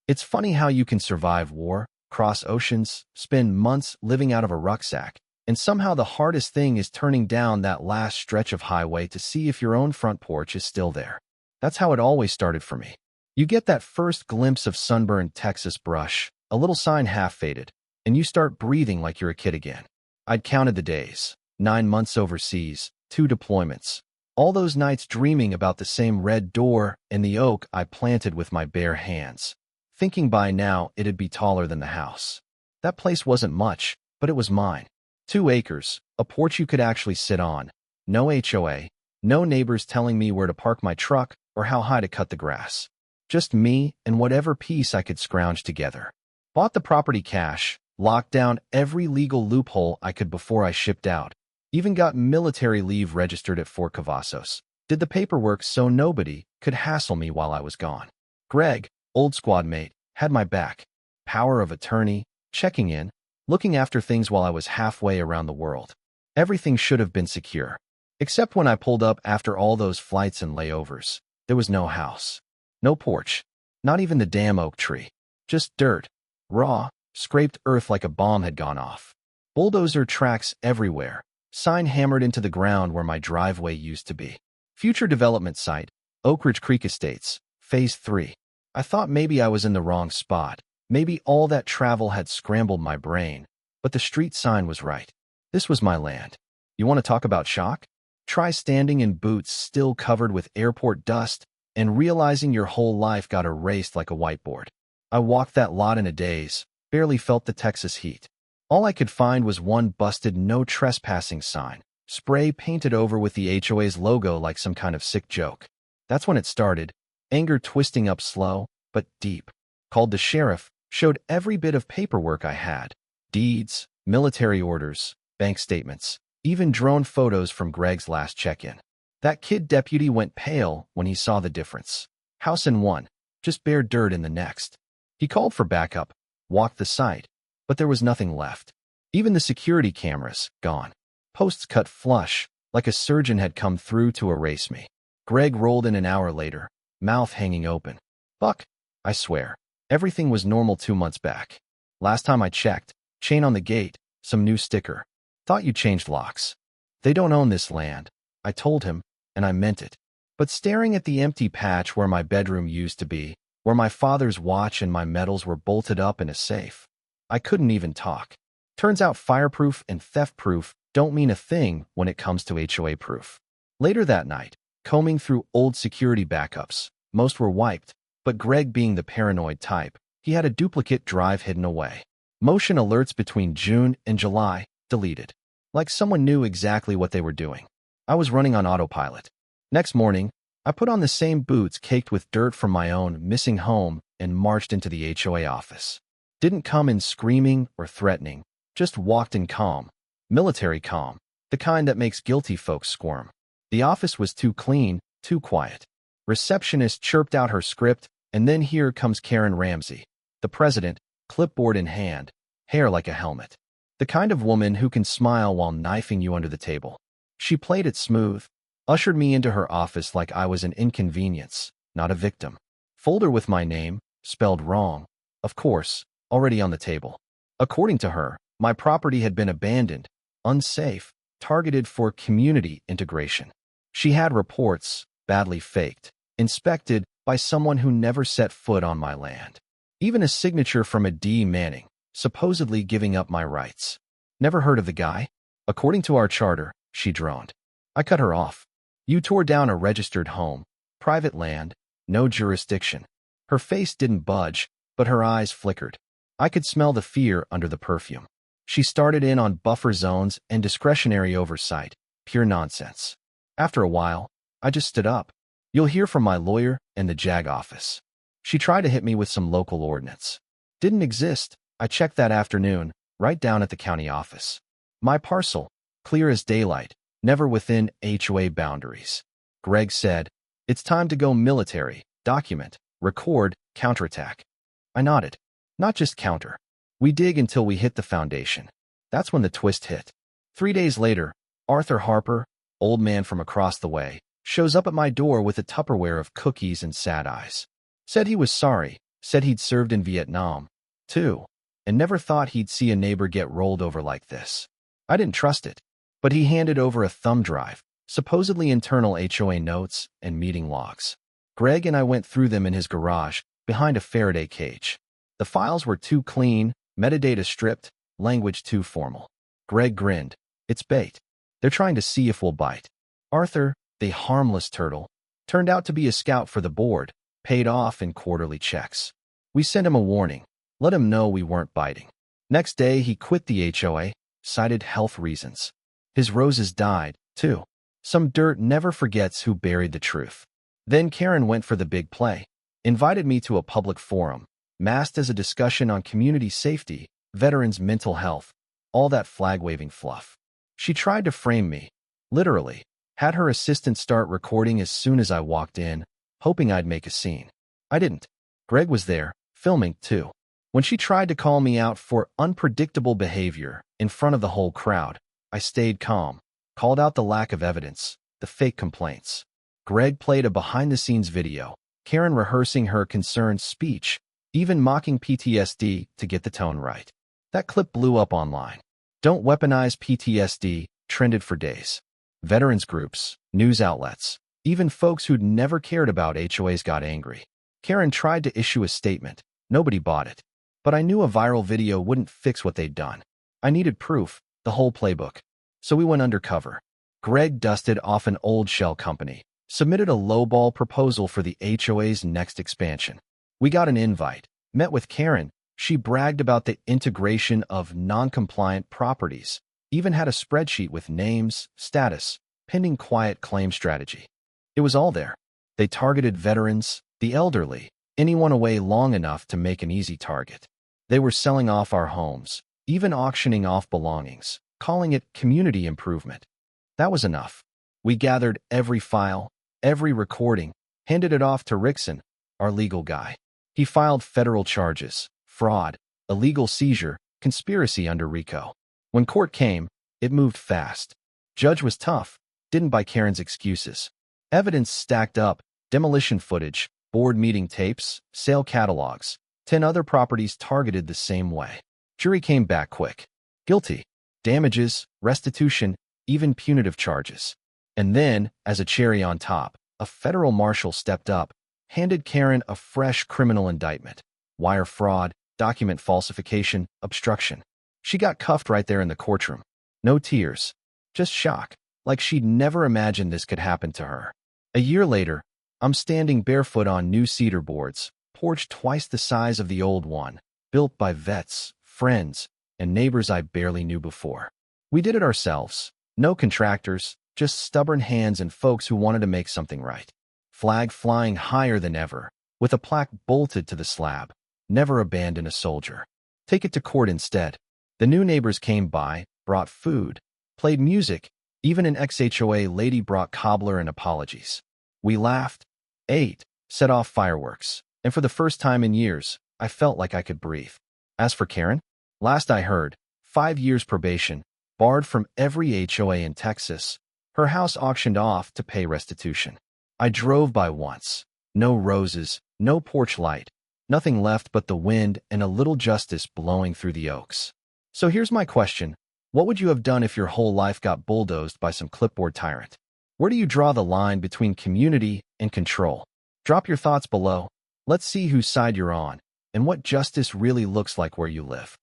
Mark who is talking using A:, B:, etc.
A: It's funny how you can survive war, cross oceans, spend months living out of a rucksack, and somehow the hardest thing is turning down that last stretch of highway to see if your own front porch is still there. That's how it always started for me. You get that first glimpse of sunburned Texas brush, a little sign half faded, and you start breathing like you're a kid again. I'd counted the days, 9 months overseas, 2 deployments, all those nights dreaming about the same red door and the oak I planted with my bare hands, thinking by now it'd be taller than the house. That place wasn't much, but it was mine. 2 acres, a porch you could actually sit on, no HOA, no neighbors telling me where to park my truck or how high to cut the grass. Just me and whatever piece I could scrounge together. Bought the property cash, locked down every legal loophole I could before I shipped out. Even got military leave registered at Fort Cavazos. Did the paperwork so nobody could hassle me while I was gone. Greg, old squad mate, had my back. Power of attorney, checking in, looking after things while I was halfway around the world. Everything should have been secure. Except when I pulled up after all those flights and layovers. There was no house. No porch. Not even the damn oak tree. Just dirt. Raw, scraped earth like a bomb had gone off. Bulldozer tracks everywhere. Sign hammered into the ground where my driveway used to be. Future development site, Oak Ridge Creek Estates, Phase 3. I thought maybe I was in the wrong spot. Maybe all that travel had scrambled my brain. But the street sign was right. This was my land. You want to talk about shock? Try standing in boots still covered with airport dust and realizing your whole life got erased like a whiteboard. I walked that lot in a daze, barely felt the Texas heat. All I could find was one busted no trespassing sign, spray painted over with the HOA's logo like some kind of sick joke. That's when it started, anger twisting up slow, but deep. Called the sheriff, showed every bit of paperwork I had. Deeds, military orders, bank statements, even drone photos from Greg's last check-in. That kid deputy went pale when he saw the difference. House in one, just bare dirt in the next. He called for backup, walked the site, but there was nothing left. Even the security cameras, gone. Posts cut flush, like a surgeon had come through to erase me. Greg rolled in an hour later, mouth hanging open. Buck, I swear, everything was normal 2 months back. Last time I checked, chain on the gate, some new sticker. Thought you changed locks. They don't own this land, I told him, and I meant it. But staring at the empty patch where my bedroom used to be, where my father's watch and my medals were bolted up in a safe, I couldn't even talk. Turns out fireproof and theft-proof don't mean a thing when it comes to HOA proof. Later that night, combing through old security backups, most were wiped, but Greg being the paranoid type, he had a duplicate drive hidden away. Motion alerts between June and July, deleted. Like someone knew exactly what they were doing. I was running on autopilot. Next morning, I put on the same boots caked with dirt from my own missing home and marched into the HOA office. Didn't come in screaming or threatening, just walked in calm. Military calm, the kind that makes guilty folks squirm. The office was too clean, too quiet. Receptionist chirped out her script, and then here comes Karen Ramsey, the president, clipboard in hand, hair like a helmet. The kind of woman who can smile while knifing you under the table. She played it smooth, ushered me into her office like I was an inconvenience, not a victim. Folder with my name, spelled wrong, of course, already on the table. According to her, my property had been abandoned, unsafe, targeted for community integration. She had reports, badly faked, inspected by someone who never set foot on my land. Even a signature from a D. Manning, supposedly giving up my rights. Never heard of the guy? According to our charter, she droned. I cut her off. You tore down a registered home, private land, no jurisdiction. Her face didn't budge, but her eyes flickered. I could smell the fear under the perfume. She started in on buffer zones and discretionary oversight, pure nonsense. After a while, I just stood up. You'll hear from my lawyer and the JAG office. She tried to hit me with some local ordinance. Didn't exist. I checked that afternoon, right down at the county office. My parcel, clear as daylight, never within HOA boundaries. Greg said, it's time to go military, document, record, counterattack. I nodded. Not just counter. We dig until we hit the foundation. That's when the twist hit. 3 days later, Arthur Harper, old man from across the way, shows up at my door with a Tupperware of cookies and sad eyes. Said he was sorry, Said he'd served in Vietnam, too, and never thought he'd see a neighbor get rolled over like this. I didn't trust it, but he handed over a thumb drive, supposedly internal HOA notes and meeting logs. Greg and I went through them in his garage, behind a Faraday cage. The files were too clean, metadata stripped, language too formal. Greg grinned. It's bait. They're trying to see if we'll bite. Arthur, the harmless turtle, turned out to be a scout for the board, paid off in quarterly checks. We sent him a warning, let him know we weren't biting. Next day, he quit the HOA, cited health reasons. His roses died, too. Some dirt never forgets who buried the truth. Then Karen went for the big play, invited me to a public forum, masked as a discussion on community safety, veterans' mental health, all that flag-waving fluff. She tried to frame me, literally, had her assistant start recording as soon as I walked in, hoping I'd make a scene. I didn't. Greg was there, filming, too. When she tried to call me out for unpredictable behavior in front of the whole crowd, I stayed calm, called out the lack of evidence, the fake complaints. Greg played a behind-the-scenes video, Karen rehearsing her concerned speech, even mocking PTSD to get the tone right. That clip blew up online. Don't weaponize PTSD trended for days. Veterans groups, news outlets, even folks who'd never cared about HOAs got angry. Karen tried to issue a statement. Nobody bought it. But I knew a viral video wouldn't fix what they'd done. I needed proof, the whole playbook. So we went undercover. Greg dusted off an old shell company, submitted a lowball proposal for the HOA's next expansion. We got an invite, met with Karen. She bragged about the integration of non-compliant properties, even had a spreadsheet with names, status, pending quiet claim strategy. It was all there. They targeted veterans, the elderly, anyone away long enough to make an easy target. They were selling off our homes, even auctioning off belongings, calling it community improvement. That was enough. We gathered every file, every recording, handed it off to Rickson, our legal guy. He filed federal charges, fraud, illegal seizure, conspiracy under RICO. When court came, it moved fast. Judge was tough, didn't buy Karen's excuses. Evidence stacked up, demolition footage, board meeting tapes, sale catalogs. 10 other properties targeted the same way. Jury came back quick. Guilty. Damages, restitution, even punitive charges. And then, as a cherry on top, a federal marshal stepped up, handed Karen a fresh criminal indictment. Wire fraud, document falsification, obstruction. She got cuffed right there in the courtroom. No tears. Just shock. Like she'd never imagined this could happen to her. A year later, I'm standing barefoot on new cedar boards, porch twice the size of the old one, built by vets, friends, and neighbors I barely knew before. We did it ourselves. No contractors, just stubborn hands and folks who wanted to make something right. Flag flying higher than ever, with a plaque bolted to the slab. Never abandon a soldier. Take it to court instead. The new neighbors came by, brought food, played music. Even an ex-HOA lady brought cobbler and apologies. We laughed, ate, set off fireworks, and for the first time in years, I felt like I could breathe. As for Karen, last I heard, 5 years probation, barred from every HOA in Texas, her house auctioned off to pay restitution. I drove by once. No roses, no porch light, nothing left but the wind and a little justice blowing through the oaks. So here's my question. What would you have done if your whole life got bulldozed by some clipboard tyrant? Where do you draw the line between community and control? Drop your thoughts below. Let's see whose side you're on and what justice really looks like where you live.